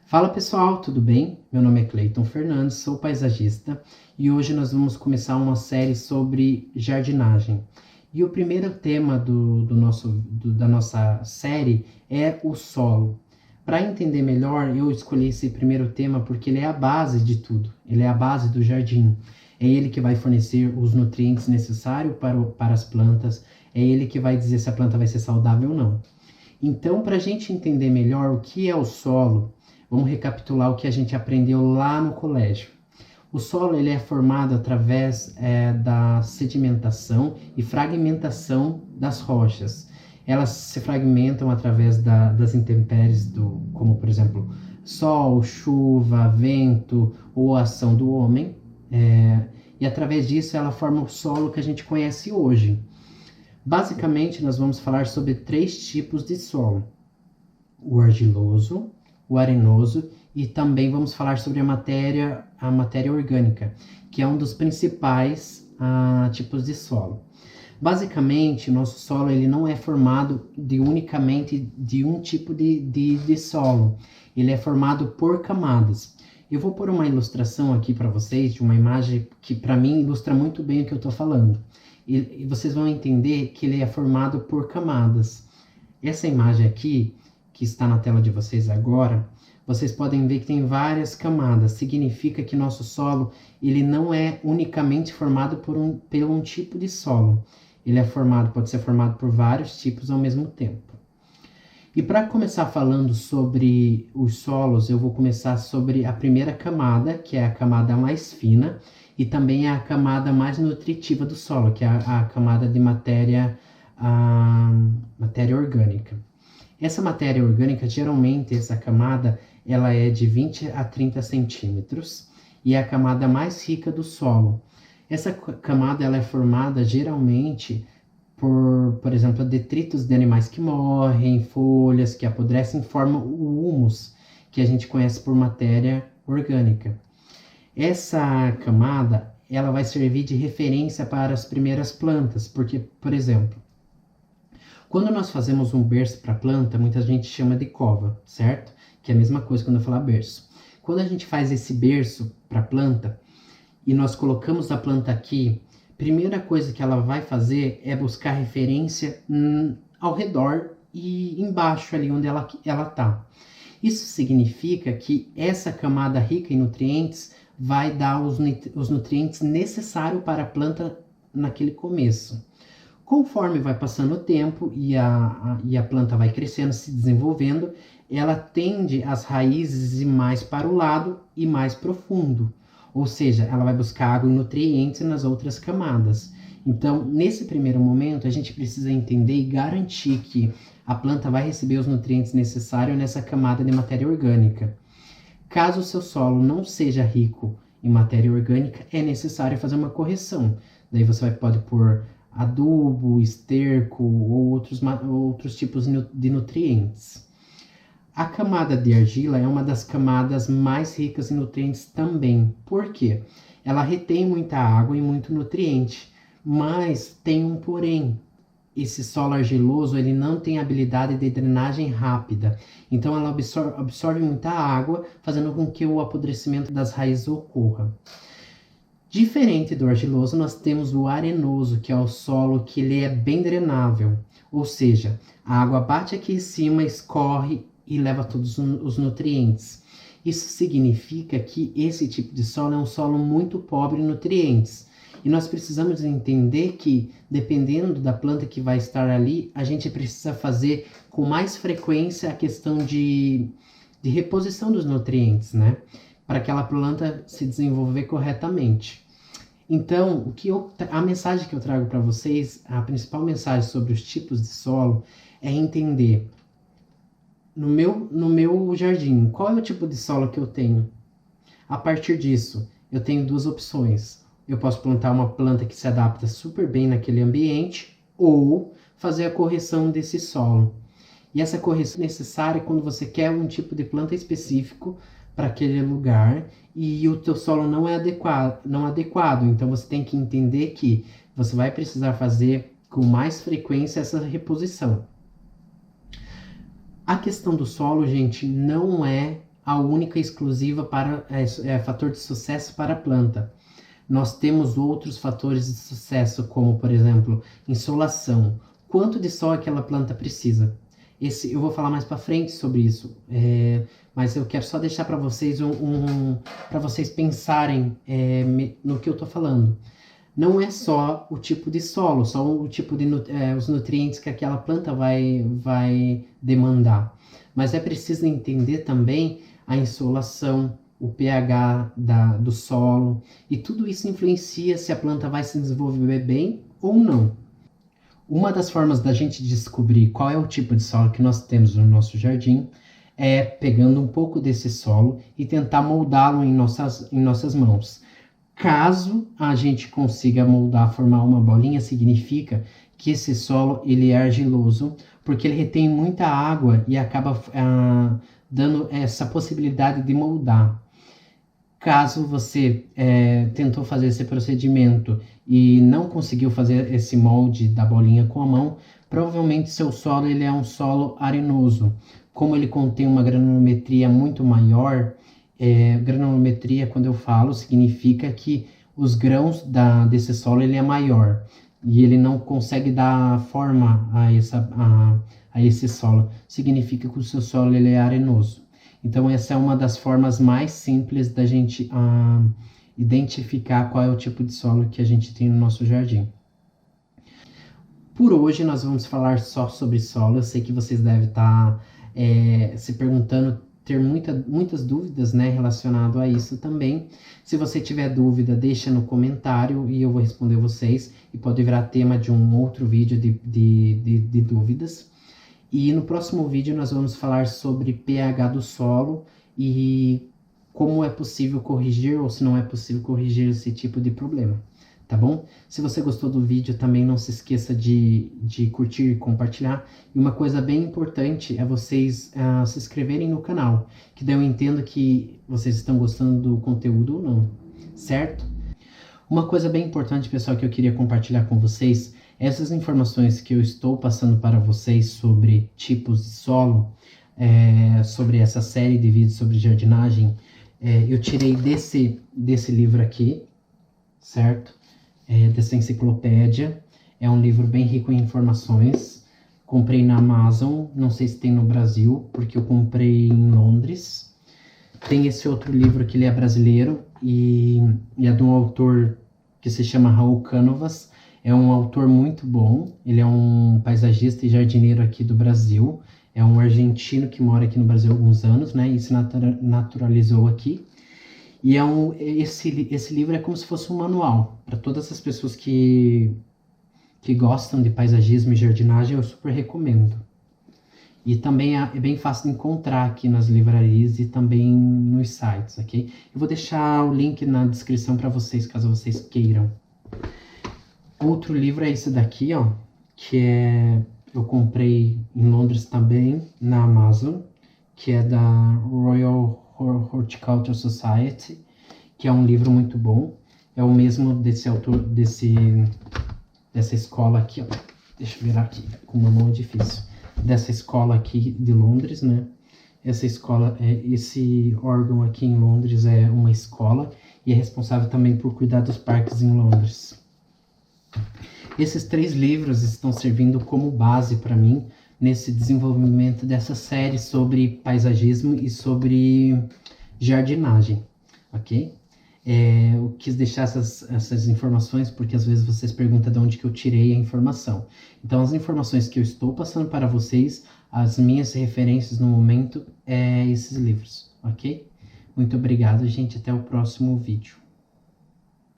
Fala pessoal, tudo bem? Meu nome é Cleiton Fernandes, sou paisagista e hoje nós vamos começar uma série sobre jardinagem. E o primeiro tema da nossa série é o solo. Para entender melhor, eu escolhi esse primeiro tema porque ele é a base de tudo, ele é a base do jardim. É ele que vai fornecer os nutrientes necessários para as plantas, é ele que vai dizer se a planta vai ser saudável ou não. Então, para a gente entender melhor o que é o solo, vamos recapitular o que a gente aprendeu lá no colégio. O solo ele é formado através da sedimentação e fragmentação das rochas. Elas se fragmentam através das intempéries, como por exemplo, sol, chuva, vento ou ação do homem. E através disso ela forma o solo que a gente conhece hoje. Basicamente, nós vamos falar sobre 3 tipos de solo: o argiloso, o arenoso e também vamos falar sobre a matéria orgânica, que é um dos principais tipos de solo. Basicamente, nosso solo ele não é formado unicamente de um tipo de solo, ele é formado por camadas. Eu vou pôr uma ilustração aqui para vocês, de uma imagem que para mim ilustra muito bem o que eu estou falando. E vocês vão entender que ele é formado por camadas. Essa imagem aqui, que está na tela de vocês agora, vocês podem ver que tem várias camadas. Significa que nosso solo ele não é unicamente formado por um tipo de solo. Ele pode ser formado por vários tipos ao mesmo tempo. E para começar falando sobre os solos, eu vou começar sobre a primeira camada, que é a camada mais fina, e também é a camada mais nutritiva do solo, que é a camada de matéria orgânica. Essa matéria orgânica, geralmente, essa camada, ela é de 20 a 30 centímetros e é a camada mais rica do solo. Essa camada ela é formada, geralmente, por exemplo, detritos de animais que morrem, folhas que apodrecem, formam o humus, que a gente conhece por matéria orgânica. Essa camada, ela vai servir de referência para as primeiras plantas, porque, por exemplo, quando nós fazemos um berço para a planta, muita gente chama de cova, certo? Que é a mesma coisa quando eu falar berço. Quando a gente faz esse berço para a planta e nós colocamos a planta aqui, primeira coisa que ela vai fazer é buscar referência ao redor e embaixo ali onde ela está. Isso significa que essa camada rica em nutrientes vai dar os nutrientes necessários para a planta naquele começo. Conforme vai passando o tempo e a planta vai crescendo, se desenvolvendo, ela tende as raízes ir mais para o lado e mais profundo. Ou seja, ela vai buscar água e nutrientes nas outras camadas. Então, nesse primeiro momento, a gente precisa entender e garantir que a planta vai receber os nutrientes necessários nessa camada de matéria orgânica. Caso o seu solo não seja rico em matéria orgânica, é necessário fazer uma correção. Daí você pode pôr adubo, esterco ou outros tipos de nutrientes. A camada de argila é uma das camadas mais ricas em nutrientes também. Por quê? Ela retém muita água e muito nutriente, mas tem um porém. Esse solo argiloso ele não tem habilidade de drenagem rápida, então ela absorve muita água, fazendo com que o apodrecimento das raízes ocorra. Diferente do argiloso, nós temos o arenoso, que é o solo que ele é bem drenável, ou seja, a água bate aqui em cima, escorre e leva todos os nutrientes. Isso significa que esse tipo de solo é um solo muito pobre em nutrientes. E nós precisamos entender que, dependendo da planta que vai estar ali, a gente precisa fazer com mais frequência a questão de reposição dos nutrientes, né? Para aquela planta se desenvolver corretamente. Então, a mensagem que eu trago para vocês, a principal mensagem sobre os tipos de solo, é entender, no meu jardim, qual é o tipo de solo que eu tenho? A partir disso, eu tenho 2 opções. Eu posso plantar uma planta que se adapta super bem naquele ambiente ou fazer a correção desse solo. E essa correção é necessária quando você quer um tipo de planta específico para aquele lugar e o teu solo não é adequado. Então você tem que entender que você vai precisar fazer com mais frequência essa reposição. A questão do solo, gente, não é a única e exclusiva fator de sucesso para a planta. Nós temos outros fatores de sucesso, como, por exemplo, insolação. Quanto de sol aquela planta precisa? Eu vou falar mais para frente sobre isso, mas eu quero só deixar para vocês para vocês pensarem no que eu estou falando. Não é só o tipo de solo, só o tipo de os nutrientes que aquela planta vai demandar. Mas é preciso entender também a insolação, o pH do solo, e tudo isso influencia se a planta vai se desenvolver bem ou não. Uma das formas da gente descobrir qual é o tipo de solo que nós temos no nosso jardim é pegando um pouco desse solo e tentar moldá-lo em nossas mãos. Caso a gente consiga moldar, formar uma bolinha, significa que esse solo ele é argiloso, porque ele retém muita água e acaba dando essa possibilidade de moldar. Caso você tentou fazer esse procedimento e não conseguiu fazer esse molde da bolinha com a mão, provavelmente seu solo ele é um solo arenoso. Como ele contém uma granulometria muito maior, granulometria, quando eu falo, significa que os grãos desse solo ele é maior e ele não consegue dar forma a esse solo. Significa que o seu solo ele é arenoso. Então essa é uma das formas mais simples da gente identificar qual é o tipo de solo que a gente tem no nosso jardim. Por hoje nós vamos falar só sobre solo. Eu sei que vocês devem estar se perguntando, ter muitas dúvidas, né, relacionado a isso também. Se você tiver dúvida, deixa no comentário e eu vou responder vocês. E pode virar tema de um outro vídeo de dúvidas. E no próximo vídeo nós vamos falar sobre pH do solo e como é possível corrigir ou se não é possível corrigir esse tipo de problema, tá bom? Se você gostou do vídeo, também não se esqueça de curtir e compartilhar. E uma coisa bem importante é vocês se inscreverem no canal, que daí eu entendo que vocês estão gostando do conteúdo ou não, certo? Uma coisa bem importante, pessoal, que eu queria compartilhar com vocês, essas informações que eu estou passando para vocês sobre tipos de solo, sobre essa série de vídeos sobre jardinagem, eu tirei desse livro aqui, certo? Dessa enciclopédia. É um livro bem rico em informações. Comprei na Amazon, não sei se tem no Brasil, porque eu comprei em Londres. Tem esse outro livro que ele é brasileiro e é de um autor que se chama Raul Canovas. É um autor muito bom, ele é um paisagista e jardineiro aqui do Brasil. É um argentino que mora aqui no Brasil há alguns anos, né? E se naturalizou aqui. E esse livro é como se fosse um manual para todas as pessoas que gostam de paisagismo e jardinagem, eu super recomendo. E também é bem fácil de encontrar aqui nas livrarias e também nos sites, ok? Eu vou deixar o link na descrição para vocês, caso vocês queiram. Outro livro é esse daqui, ó, eu comprei em Londres também, na Amazon, que é da Royal Horticultural Society, que é um livro muito bom. É o mesmo desse autor, dessa escola aqui, ó. Deixa eu virar aqui, com uma mão é difícil. Dessa escola aqui de Londres, né? Esse órgão aqui em Londres é uma escola e é responsável também por cuidar dos parques em Londres. Esses 3 livros estão servindo como base para mim nesse desenvolvimento dessa série sobre paisagismo e sobre jardinagem, ok? Eu quis deixar essas informações porque às vezes vocês perguntam de onde que eu tirei a informação. Então as informações que eu estou passando para vocês, as minhas referências no momento, esses livros, ok? Muito obrigado, gente, até o próximo vídeo.